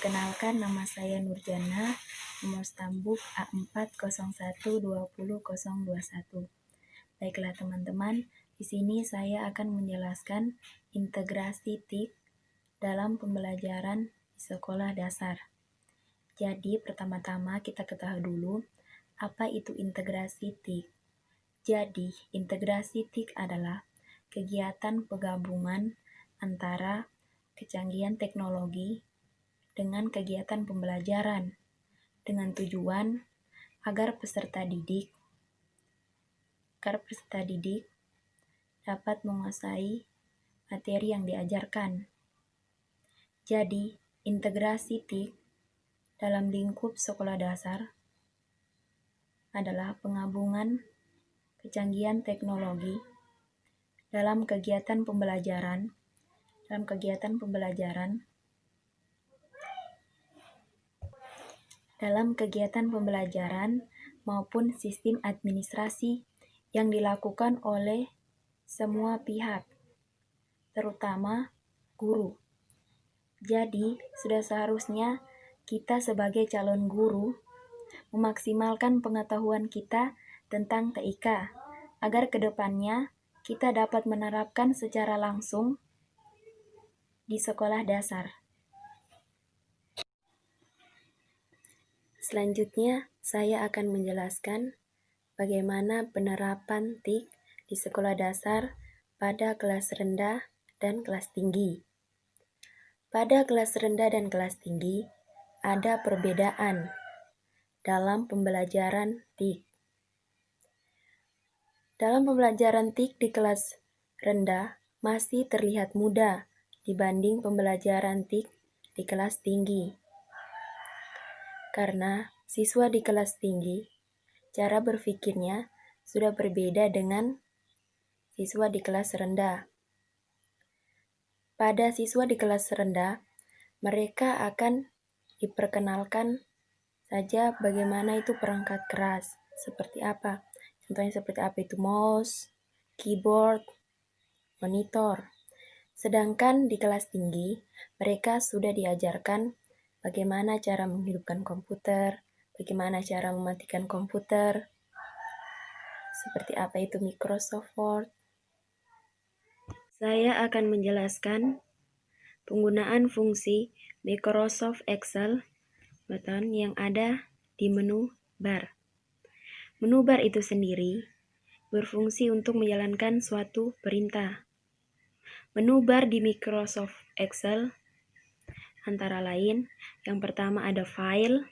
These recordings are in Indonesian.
Perkenalkan, nama saya Nurjana, nomor stambuk A401200021. Baiklah teman-teman, di sini saya akan menjelaskan integrasi TIK dalam pembelajaran di sekolah dasar. Jadi pertama-tama kita ketahui dulu apa itu integrasi TIK. Jadi integrasi TIK adalah kegiatan penggabungan antara kecanggihan teknologi dengan kegiatan pembelajaran dengan tujuan agar peserta didik dapat menguasai materi yang diajarkan. Jadi, integrasi TIK dalam lingkup sekolah dasar adalah penggabungan kecanggihan teknologi dalam kegiatan pembelajaran maupun sistem administrasi yang dilakukan oleh semua pihak, terutama guru. Jadi, sudah seharusnya kita sebagai calon guru memaksimalkan pengetahuan kita tentang TIK agar kedepannya kita dapat menerapkan secara langsung di sekolah dasar. Selanjutnya, saya akan menjelaskan bagaimana penerapan TIK di sekolah dasar pada kelas rendah dan kelas tinggi. Pada kelas rendah dan kelas tinggi, ada perbedaan dalam pembelajaran TIK. Dalam pembelajaran TIK di kelas rendah masih terlihat mudah dibanding pembelajaran TIK di kelas tinggi. Karena siswa di kelas tinggi, cara berpikirnya sudah berbeda dengan siswa di kelas rendah. Pada siswa di kelas rendah, mereka akan diperkenalkan saja bagaimana itu perangkat keras, seperti apa. Contohnya seperti apa itu mouse, keyboard, monitor. Sedangkan di kelas tinggi, mereka sudah diajarkan bagaimana cara menghidupkan komputer, bagaimana cara mematikan komputer, seperti apa itu Microsoft Word. Saya akan menjelaskan penggunaan fungsi Microsoft Excel button yang ada di menu bar. Menu bar itu sendiri berfungsi untuk menjalankan suatu perintah. Menu bar di Microsoft Excel antara lain, yang pertama ada File,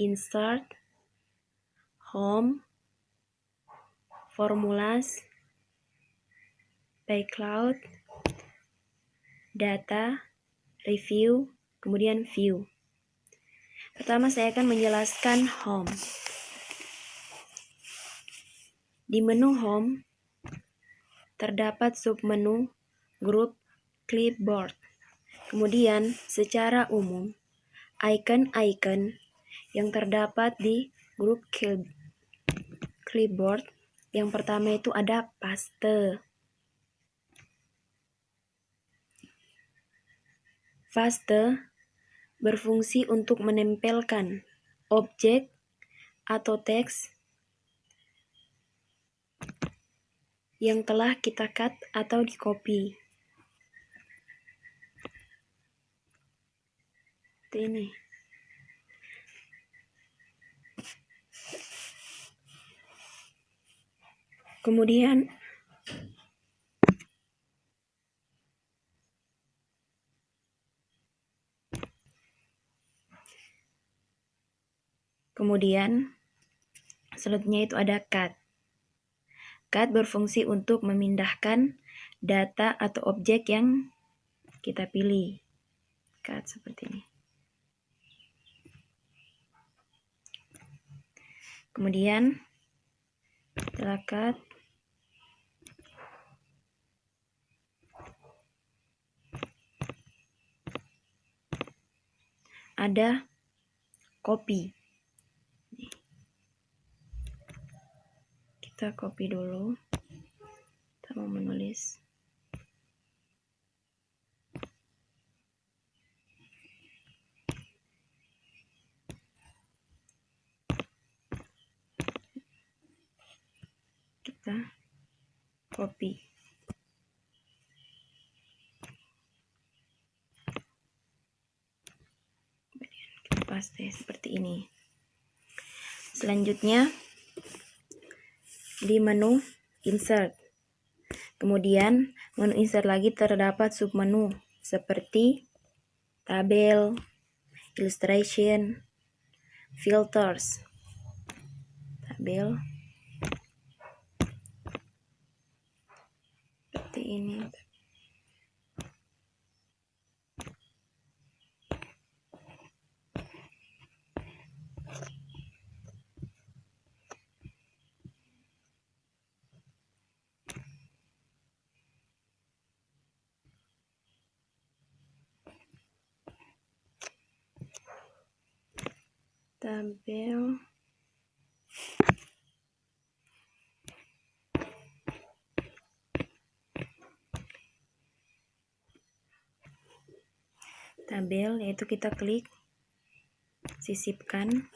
Insert, Home, Formulas, Background, Data, Review, kemudian View. Pertama saya akan menjelaskan Home. Di menu Home terdapat submenu grup Clipboard. Kemudian secara umum icon-icon yang terdapat di grup Clipboard yang pertama itu ada paste. Paste berfungsi untuk menempelkan objek atau teks yang telah kita cut atau di-copy. Ini. Kemudian selanjutnya itu ada cut. Cut berfungsi untuk memindahkan data atau objek yang kita pilih. Cut seperti ini. Kemudian setelah cut, ada copy. Kita copy dulu. Kita mau menulis. copy. Kita paste seperti ini. Selanjutnya di menu insert. Kemudian menu insert lagi terdapat submenu seperti tabel, illustration, filters. Tabel seperti ini. Tabel yaitu kita klik sisipkan.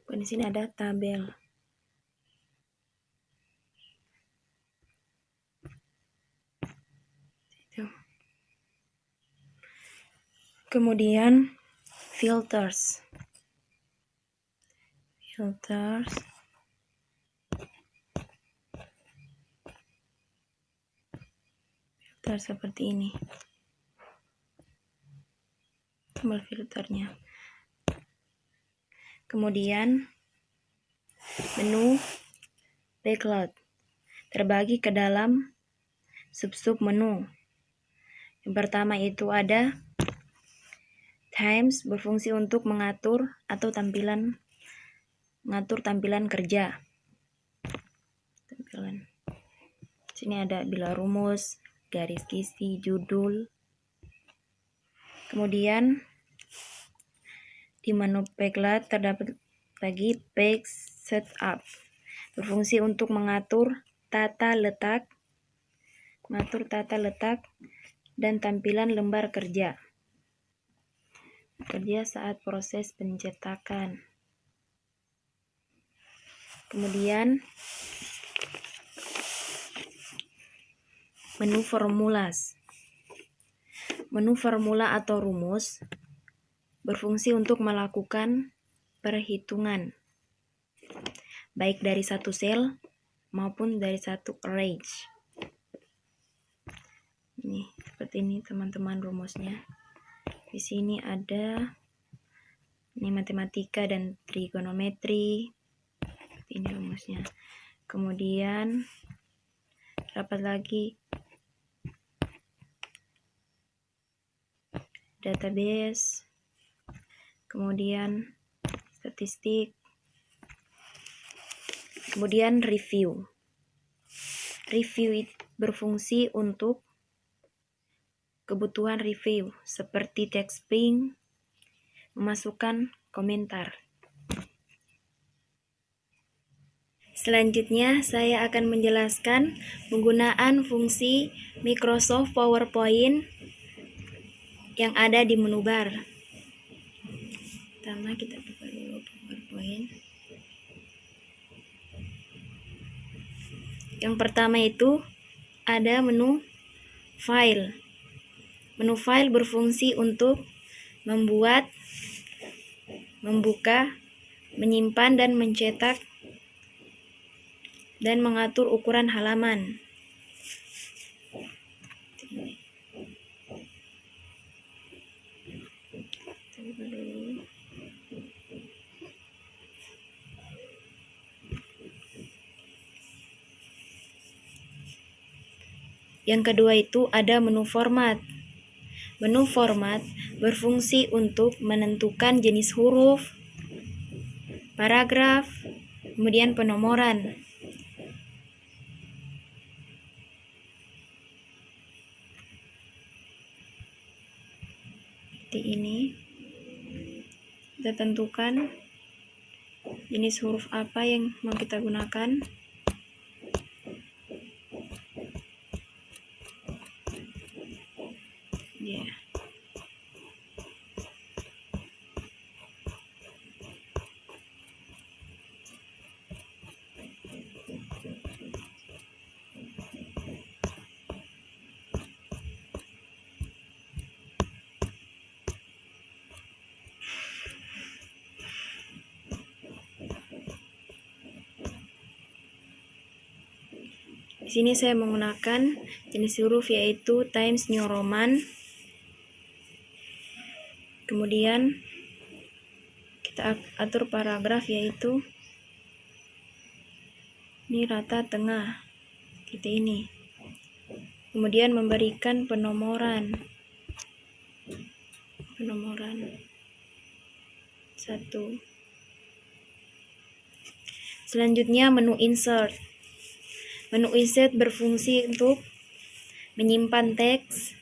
Di sini ada tabel. Kemudian filters. Filter seperti ini. Tombol filternya. Kemudian menu background terbagi ke dalam sub-sub menu. Yang pertama itu ada Themes, berfungsi untuk mengatur atau tampilan kerja. Sini ada bila rumus, garis kisi, judul. Kemudian di menu backlight terdapat lagi page setup, berfungsi untuk mengatur tata letak dan tampilan lembar kerja saat proses pencetakan. Kemudian menu formulas. Menu formula atau rumus berfungsi untuk melakukan perhitungan baik dari satu sel maupun dari satu range. Ini seperti ini teman-teman rumusnya. Di sini ada ini matematika dan trigonometri. Ini rumusnya. Kemudian dapat lagi database, kemudian statistik, kemudian review. Review berfungsi untuk kebutuhan review seperti texting, memasukkan komentar. Selanjutnya saya akan menjelaskan penggunaan fungsi Microsoft PowerPoint yang ada di menu bar. Pertama kita buka dulu PowerPoint. Yang pertama itu ada menu file. Menu file berfungsi untuk membuat, membuka, menyimpan dan mencetak dan mengatur ukuran halaman. Yang kedua itu ada menu format. Menu format berfungsi untuk menentukan jenis huruf, paragraf, kemudian penomoran. Seperti ini. Kita tentukan jenis huruf apa yang mau kita gunakan. Ya. Di sini saya menggunakan jenis huruf yaitu Times New Roman. Kemudian kita atur paragraf yaitu ini rata tengah, seperti ini. Kemudian memberikan penomoran 1. Selanjutnya menu insert. Menu insert berfungsi untuk menyimpan teks,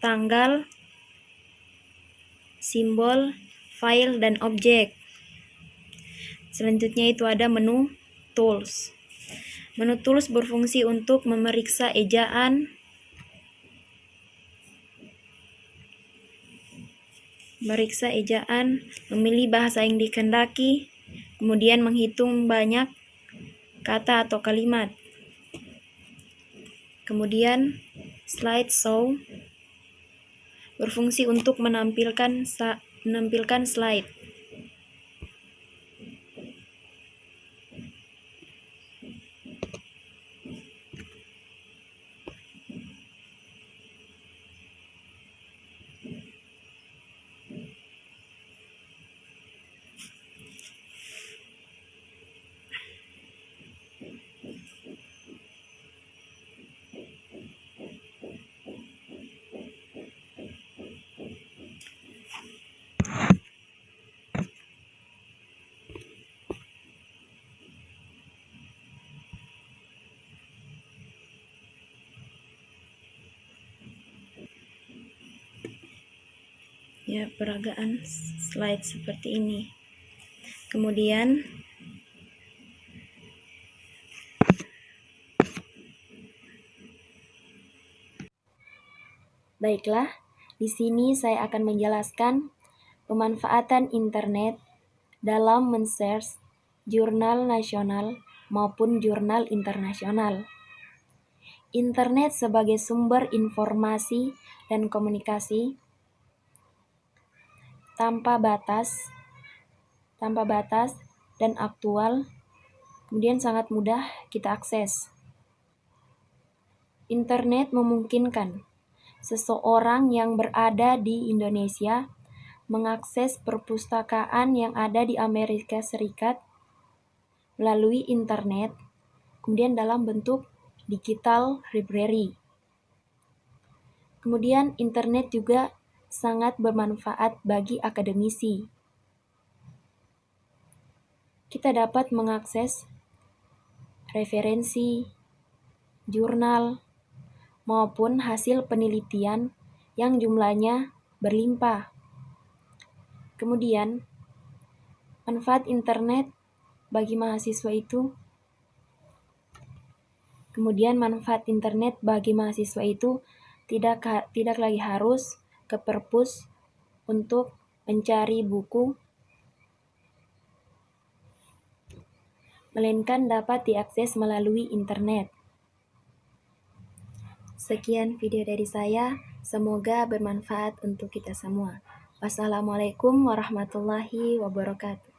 tanggal, simbol, file, dan objek. Selanjutnya itu ada menu tools. Menu tools berfungsi untuk memeriksa ejaan, memilih bahasa yang dikehendaki, kemudian menghitung banyak kata atau kalimat. Kemudian slide show berfungsi untuk menampilkan slide. Ya, peragaan slide seperti ini. Kemudian baiklah, di sini saya akan menjelaskan pemanfaatan internet dalam men-search jurnal nasional maupun jurnal internasional. Internet sebagai sumber informasi dan komunikasi tanpa batas dan aktual, kemudian sangat mudah kita akses. Internet memungkinkan seseorang yang berada di Indonesia mengakses perpustakaan yang ada di Amerika Serikat melalui internet, kemudian dalam bentuk digital library. Kemudian internet juga sangat bermanfaat bagi akademisi. Kita dapat mengakses referensi, jurnal, maupun hasil penelitian yang jumlahnya berlimpah. Kemudian, manfaat internet bagi mahasiswa itu tidak lagi harus ke perpus untuk mencari buku, melainkan dapat diakses melalui internet. Sekian video dari saya, semoga bermanfaat untuk kita semua. Wassalamualaikum warahmatullahi wabarakatuh.